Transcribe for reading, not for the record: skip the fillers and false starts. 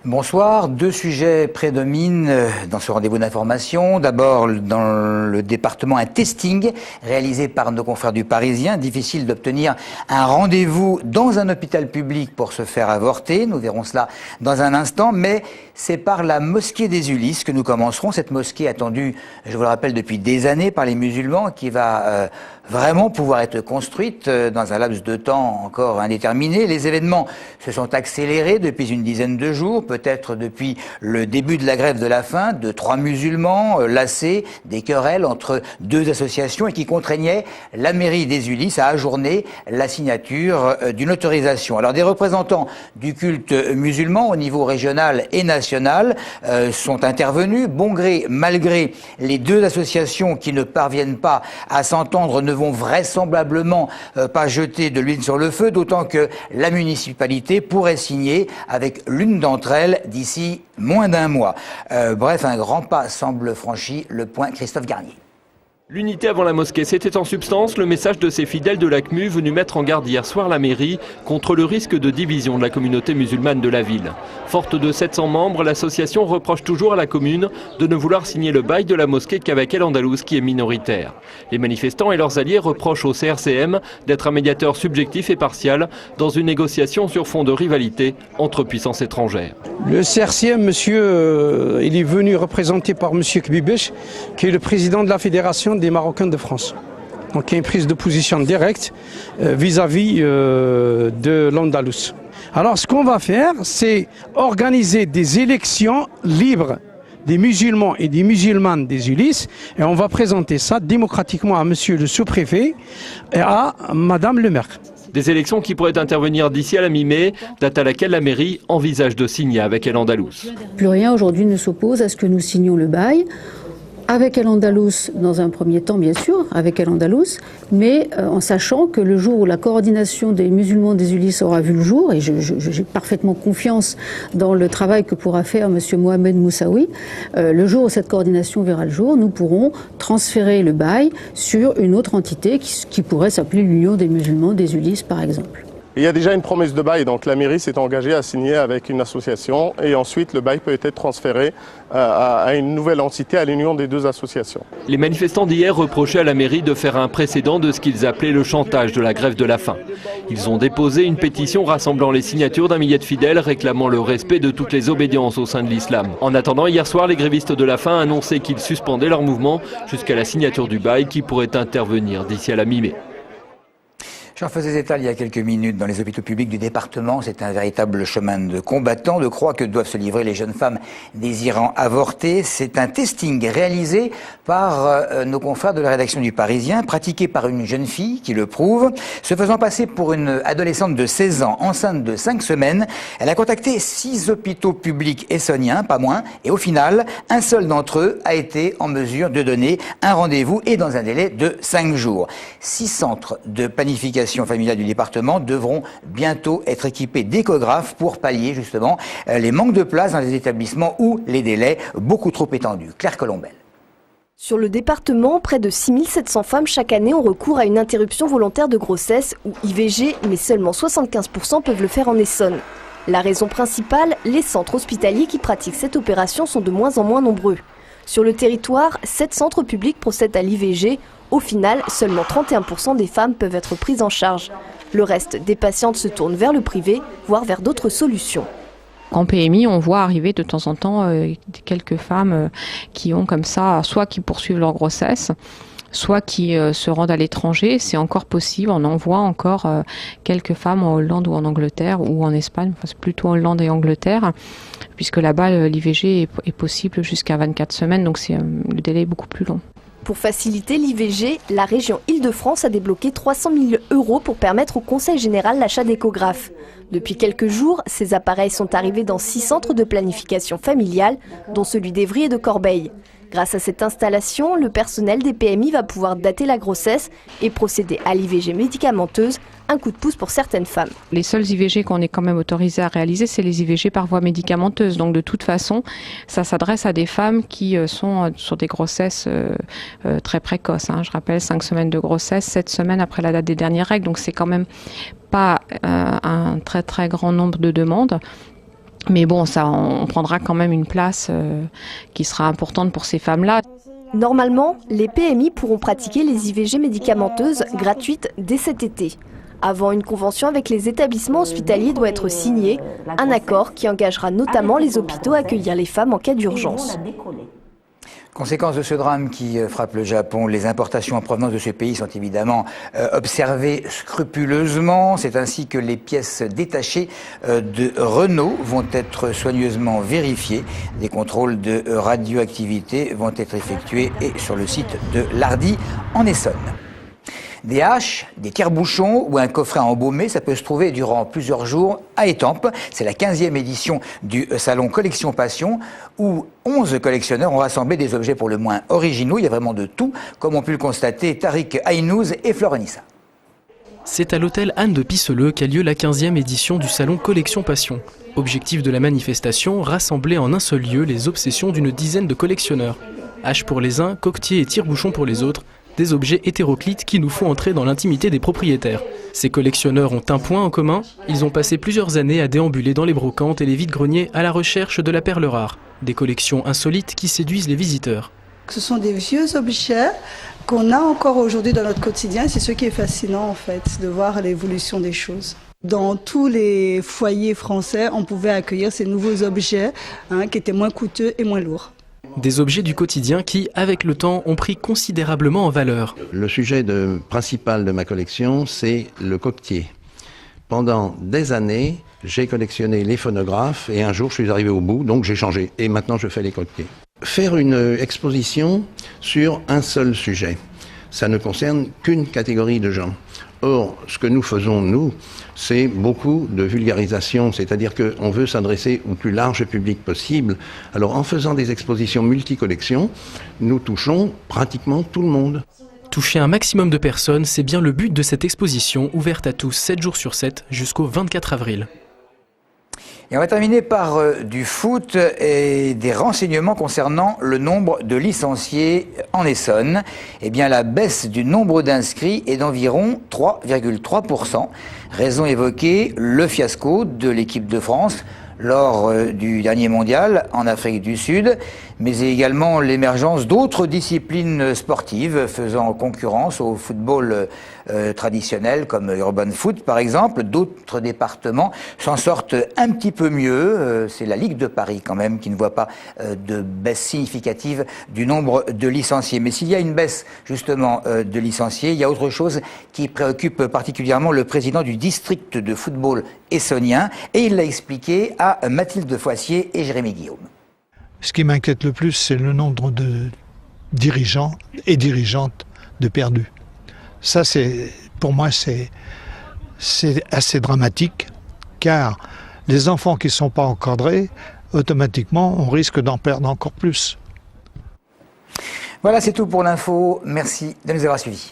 Bonsoir. Deux sujets prédominent dans ce rendez-vous d'information. D'abord, dans le département, un testing réalisé par nos confrères du Parisien. Difficile d'obtenir un rendez-vous dans un hôpital public pour se faire avorter. Nous verrons cela dans un instant. Mais c'est par la mosquée des Ulysses que nous commencerons. Cette mosquée attendue, je vous le rappelle, depuis des années par les musulmans, qui va vraiment pouvoir être construite dans un laps de temps encore indéterminé. Les événements se sont accélérés depuis une dizaine de jours, peut-être depuis le début de la grève de la faim, de 3 musulmans lassés des querelles entre deux associations et qui contraignaient la mairie des Ulysses à ajourner la signature d'une autorisation. Alors des représentants du culte musulman au niveau régional et national sont intervenus. Bon gré, mal gré, les deux associations qui ne parviennent pas à s'entendre ne vont vraisemblablement pas jeter de l'huile sur le feu, d'autant que la municipalité pourrait signer avec l'une d'entre elles d'ici moins d'un mois. Bref, un grand pas semble franchi. Le point, Christophe Garnier. L'unité avant la mosquée, c'était en substance le message de ces fidèles de l'ACMU venus mettre en garde hier soir la mairie contre le risque de division de la communauté musulmane de la ville. Forte de 700 membres, l'association reproche toujours à la commune de ne vouloir signer le bail de la mosquée qu'avec El Andalous qui est minoritaire. Les manifestants et leurs alliés reprochent au CRCM d'être un médiateur subjectif et partial dans une négociation sur fond de rivalité entre puissances étrangères. Le CRCM, monsieur, il est venu représenté par monsieur Kbibesh, qui est le président de la Fédération des Marocains de France. Donc il y a une prise de position directe vis-à-vis de l'Andalous. Alors ce qu'on va faire, c'est organiser des élections libres des musulmans et des musulmanes des Ulysses, et on va présenter ça démocratiquement à monsieur le sous-préfet et à madame le maire. Des élections qui pourraient intervenir d'ici à la mi-mai, date à laquelle la mairie envisage de signer avec El Andalous. Plus rien aujourd'hui ne s'oppose à ce que nous signions le bail. Avec El Andalous, dans un premier temps, bien sûr, avec El Andalous, mais en sachant que le jour où la coordination des musulmans des Ulysses aura vu le jour, et j'ai parfaitement confiance dans le travail que pourra faire M. Mohamed Moussaoui, le jour où cette coordination verra le jour, nous pourrons transférer le bail sur une autre entité qui pourrait s'appeler l'Union des musulmans des Ulysses, par exemple. Il y a déjà une promesse de bail, donc la mairie s'est engagée à signer avec une association et ensuite le bail peut être transféré à une nouvelle entité, à l'union des deux associations. Les manifestants d'hier reprochaient à la mairie de faire un précédent de ce qu'ils appelaient le chantage de la grève de la faim. Ils ont déposé une pétition rassemblant les signatures d'un millier de fidèles réclamant le respect de toutes les obédiences au sein de l'islam. En attendant, hier soir, les grévistes de la faim annonçaient qu'ils suspendaient leur mouvement jusqu'à la signature du bail qui pourrait intervenir d'ici à la mi-mai. J'en faisais état il y a quelques minutes dans les hôpitaux publics du département. C'est un véritable chemin de combattant, de croix que doivent se livrer les jeunes femmes désirant avorter. C'est un testing réalisé par nos confrères de la rédaction du Parisien, pratiqué par une jeune fille qui le prouve. Se faisant passer pour une adolescente de 16 ans, enceinte de 5 semaines, elle a contacté 6 hôpitaux publics essonniens, pas moins, et au final, un seul d'entre eux a été en mesure de donner un rendez-vous et dans un délai de 5 jours. 6 centres de planification familiale du département devront bientôt être équipés d'échographes pour pallier justement les manques de place dans les établissements ou les délais beaucoup trop étendus. Claire Colombel. Sur le département, près de 6700 femmes chaque année ont recours à une interruption volontaire de grossesse ou IVG, mais seulement 75% peuvent le faire en Essonne. La raison principale, les centres hospitaliers qui pratiquent cette opération sont de moins en moins nombreux. Sur le territoire, 7 centres publics procèdent à l'IVG. Au final, seulement 31% des femmes peuvent être prises en charge. Le reste des patientes se tournent vers le privé, voire vers d'autres solutions. En PMI, on voit arriver de temps en temps quelques femmes qui ont comme ça, soit qui poursuivent leur grossesse, soit qui se rendent à l'étranger. C'est encore possible, on en voit encore quelques femmes en Hollande ou en Angleterre ou en Espagne, enfin, c'est plutôt Hollande et Angleterre, puisque là-bas l'IVG est possible jusqu'à 24 semaines, donc le délai est beaucoup plus long. Pour faciliter l'IVG, la région Île-de-France a débloqué 300 000 € pour permettre au Conseil général l'achat d'échographes. Depuis quelques jours, ces appareils sont arrivés dans 6 centres de planification familiale, dont celui d'Évry et de Corbeil. Grâce à cette installation, le personnel des PMI va pouvoir dater la grossesse et procéder à l'IVG médicamenteuse, un coup de pouce pour certaines femmes. Les seuls IVG qu'on est quand même autorisé à réaliser, c'est les IVG par voie médicamenteuse. Donc de toute façon, ça s'adresse à des femmes qui sont sur des grossesses très précoces. Je rappelle, 5 semaines de grossesse, 7 semaines après la date des dernières règles. Donc c'est quand même pas un très très grand nombre de demandes. Mais bon, ça, on prendra quand même une place qui sera importante pour ces femmes-là. Normalement, les PMI pourront pratiquer les IVG médicamenteuses gratuites dès cet été. Avant, une convention avec les établissements hospitaliers doit être signée, un accord qui engagera notamment les hôpitaux à accueillir les femmes en cas d'urgence. Conséquence de ce drame qui frappe le Japon, les importations en provenance de ce pays sont évidemment observées scrupuleusement. C'est ainsi que les pièces détachées de Renault vont être soigneusement vérifiées. Des contrôles de radioactivité vont être effectués et sur le site de Lardy en Essonne. Des haches, des tire-bouchons ou un coffret à embaumer, ça peut se trouver durant plusieurs jours à Étampes. C'est la 15e édition du salon Collection Passion où 11 collectionneurs ont rassemblé des objets pour le moins originaux. Il y a vraiment de tout, comme ont pu le constater Tariq Aynouz et Florenissa. C'est à l'hôtel Anne de Pisseleu qu'a lieu la 15e édition du salon Collection Passion. Objectif de la manifestation, rassembler en un seul lieu les obsessions d'une dizaine de collectionneurs. Haches pour les uns, coquetiers et tire-bouchons pour les autres. Des objets hétéroclites qui nous font entrer dans l'intimité des propriétaires. Ces collectionneurs ont un point en commun, ils ont passé plusieurs années à déambuler dans les brocantes et les vides-greniers à la recherche de la perle rare. Des collections insolites qui séduisent les visiteurs. Ce sont des vieux objets qu'on a encore aujourd'hui dans notre quotidien. C'est ce qui est fascinant en fait, de voir l'évolution des choses. Dans tous les foyers français, on pouvait accueillir ces nouveaux objets qui étaient moins coûteux et moins lourds. Des objets du quotidien qui, avec le temps, ont pris considérablement en valeur. Le sujet principal de ma collection, c'est le coquetier. Pendant des années, j'ai collectionné les phonographes et un jour je suis arrivé au bout, donc j'ai changé. Et maintenant je fais les coquetiers. Faire une exposition sur un seul sujet, ça ne concerne qu'une catégorie de gens. Or, ce que nous faisons, nous, c'est beaucoup de vulgarisation, c'est-à-dire qu'on veut s'adresser au plus large public possible. Alors, en faisant des expositions multi-collections, nous touchons pratiquement tout le monde. Toucher un maximum de personnes, c'est bien le but de cette exposition, ouverte à tous 7 jours sur 7 jusqu'au 24 avril. Et on va terminer par du foot et des renseignements concernant le nombre de licenciés en Essonne. Eh bien, la baisse du nombre d'inscrits est d'environ 3,3%. Raison évoquée, le fiasco de l'équipe de France lors du dernier mondial en Afrique du Sud, mais également l'émergence d'autres disciplines sportives faisant concurrence au football traditionnel comme Urban Foot par exemple. D'autres départements s'en sortent un petit peu mieux. C'est la Ligue de Paris quand même qui ne voit pas de baisse significative du nombre de licenciés. Mais s'il y a une baisse justement de licenciés, il y a autre chose qui préoccupe particulièrement le président du district de football essonnien et il l'a expliqué à Mathilde Foissier et Jérémy Guillaume. Ce qui m'inquiète le plus, c'est le nombre de dirigeants et dirigeantes de perdus. Ça, pour moi, c'est assez dramatique, car les enfants qui ne sont pas encadrés, automatiquement, on risque d'en perdre encore plus. Voilà, c'est tout pour l'info. Merci de nous avoir suivis.